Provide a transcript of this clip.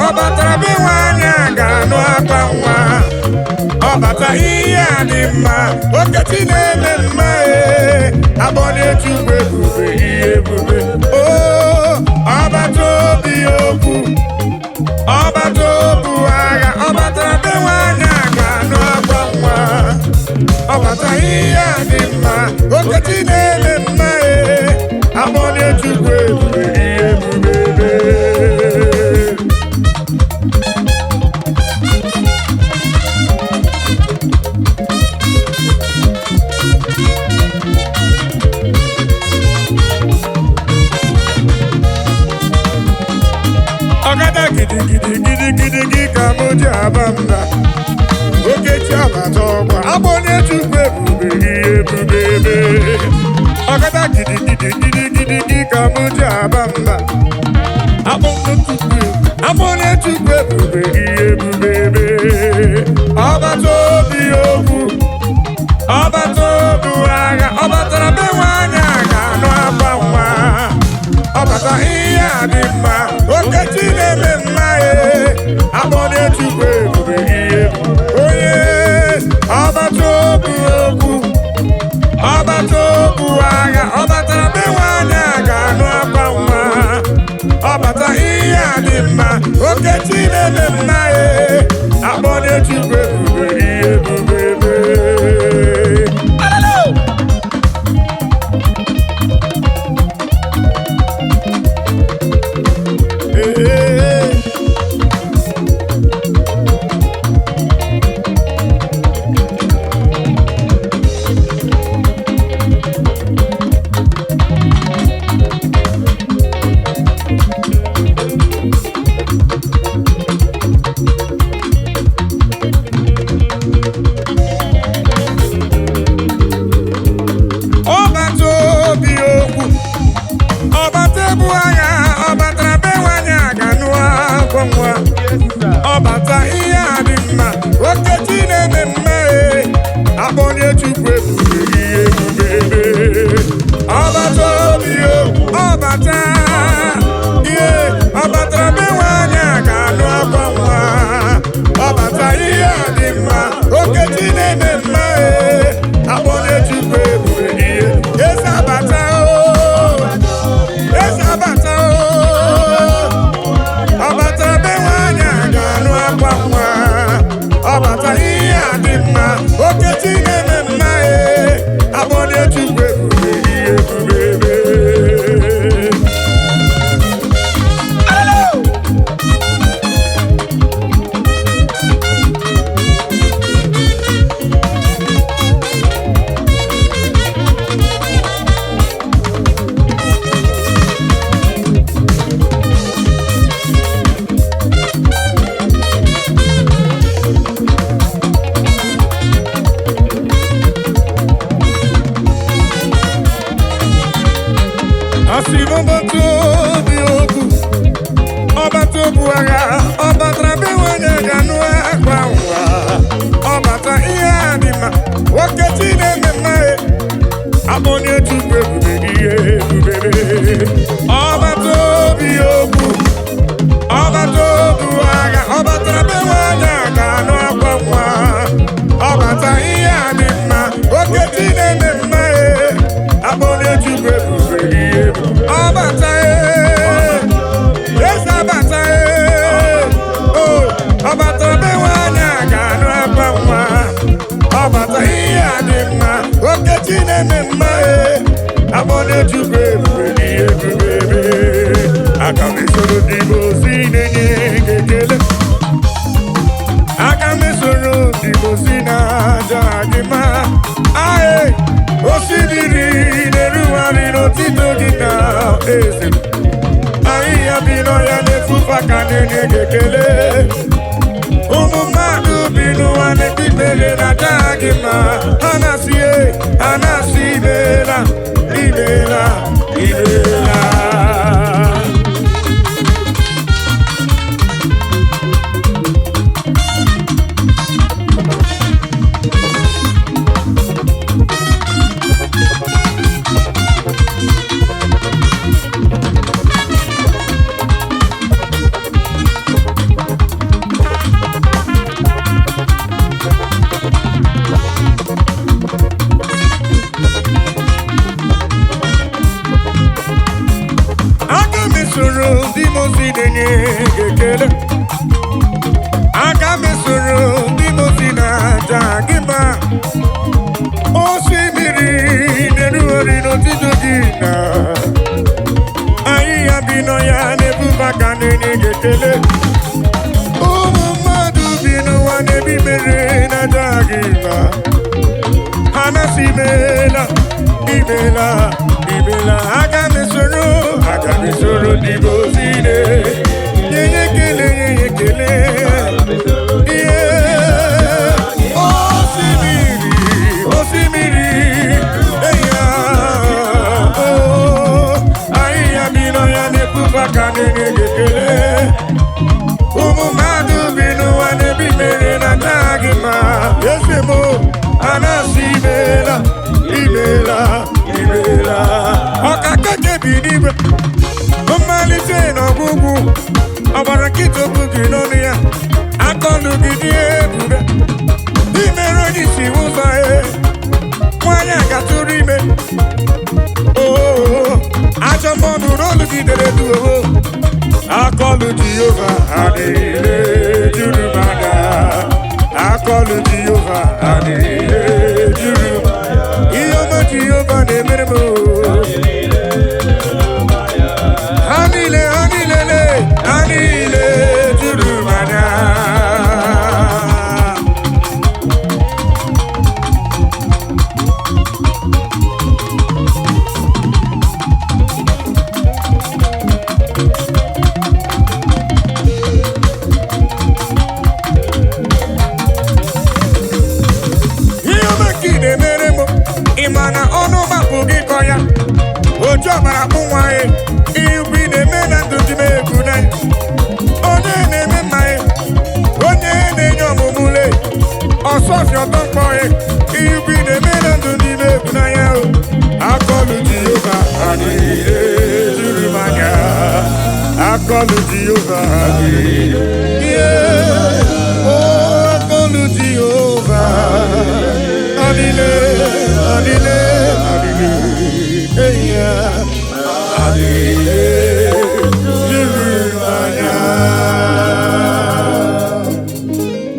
Ọbata be nwanyị ga-anụ akwa nwa. Ọbata ihe a dị mma, oketi na-eme mma abọdị Chukwu ebube ihe ebube. Ọbata obi okwu, ọbata obu agha. Ọbata be nwanyị ga-anụ akwa nwa. Ọbata ihe a dị mma, oketi na-eme mma abọdị Chukwu ebube ihe ebube. Ọgada gidigidi ka m ji aba mba. Okechi abata ọgba abọnye Chukwu ebube ihe ebube. Ọgada gidigidi ka m ji aba mba. Abọnye Chukwu ebube ihe ebube. Ọbata obi okwu, ọbata obu agha. Ọbatara be nwanyị ga-anụ akwa nwa. Ọbata ihe a dị mma, okechi na-eme mma abọdị Chukwu ebube ihe onye. Ọbata obi okwu, ọbata obu agha. Ọbatara be nwanyị ga-anụ akwa nwa. Ọbata ihe a dị mma, okechi na-eme mma abọdị Chukwu ebube ihe ebube. Ọbata ihe a dị mma, okechi na-eme mma abọnye Chukwu ebube ihe ebube. Ọbata obi okwu, ọbata ihe. Ọbatara be nwanyị ga-anụ akwa nwa. Ọbata ihe a dị mma, okechi na-eme mma abọnye Chukwu ebube ihe. Eze abata eze abata ọbatara be nwanyị ga-anụ akwa nwa. Ọbata ihe a dị mma, okechi na-eme mma abọdị Chukwu ebube ihe ebube. Asị ọbata obi okwu, ọbata obu agha. Ọbatara be nwanyị ga-anụ akwa nwa. Ọbata ihe a dị mma, okechi na-eme mma abọnye Chukwu ebube ihe ebube. Ọbata obi okwu, ọbata obu agha. Ọbatara be nwanyị ga-anụ akwa nwa. Ọbata ihe a dị mma, okechi na-eme mma abọnye Chukwu ebube ihe ebube. Ọbata eze abata ọbatara be nwanyị ga-anụ akwa nwa. Ọbata ihe a dị mma, okechi na-eme mma abọnye Chukwu ebube ihe ebube. Aka m esoro ndị ozi na-enye ekele. Aka m esoro ndị ozi na-aja gị mma. Osimiri na-erugharị n'otito gị na eze. Ahịhịa bi n'ọhịa na-efufe aka na-enye gị ekele. Ụmụ mmadụ bi n'ụwa na-ekpe ikpere na-aja gị mma. Anasi imeela, imeela, imeela. Aga m esoro ndị mozi na-aja gị mma. Osimiri na-erugharị n'otito gị na ahịhịa bi n'ọhịa na-ebuba ka na-enye gị ekele. Ụmụ mmadụ bi n'ụwa na-ebi mere na-aja gị mma. Ha na-asị imeela, imeela, imeela. Aga m esoro ndị mozi nye ekele, nye ekele. Osimiri, eya, ahịhịa bi n'ọhịa na-ebuba ka na-enye gị ekele. Ụmụ mmadụ bi n'ụwa na-ebi mere na-aja gị mma. Eze m, ha na-asị imeela, imeela, imeela. Ọkaka bi n'igwe, mmalite n'ọgwụgwụ, ọbara nkịta okwu gị n'ọnụ ya, akọlụ gị dị ebube. Imere onye isi ụzọ nwanyị a gatụrụ ime. Ajọ mmadụ n'olu gị dere duo. Akọlụ Jehova adịghị juru m anya. Akọlụ Jehova adịghị juru m anya. Ihe ọma Jehova na-emere m. Ha niile juru m anya. Ịma na ọnụ gbapụ gị kọ ya, oju ọbara kpụ nwanyị. Ihe ukwu ị na-eme na ndụ dị m egwu na ya. Onye na-eme mmanya, onye na-enye ọmụmụ le, ọsọfịa ọtọ mkpọ ya. Ihe ukwu ị na-eme na ndụ dị m egwu na ya. Akọlụ Jehova adịghị juru m anya. Akọlụ Jehova adịghị. Akọlụ Jehova adịghị. Adile, adile, yeah, adile.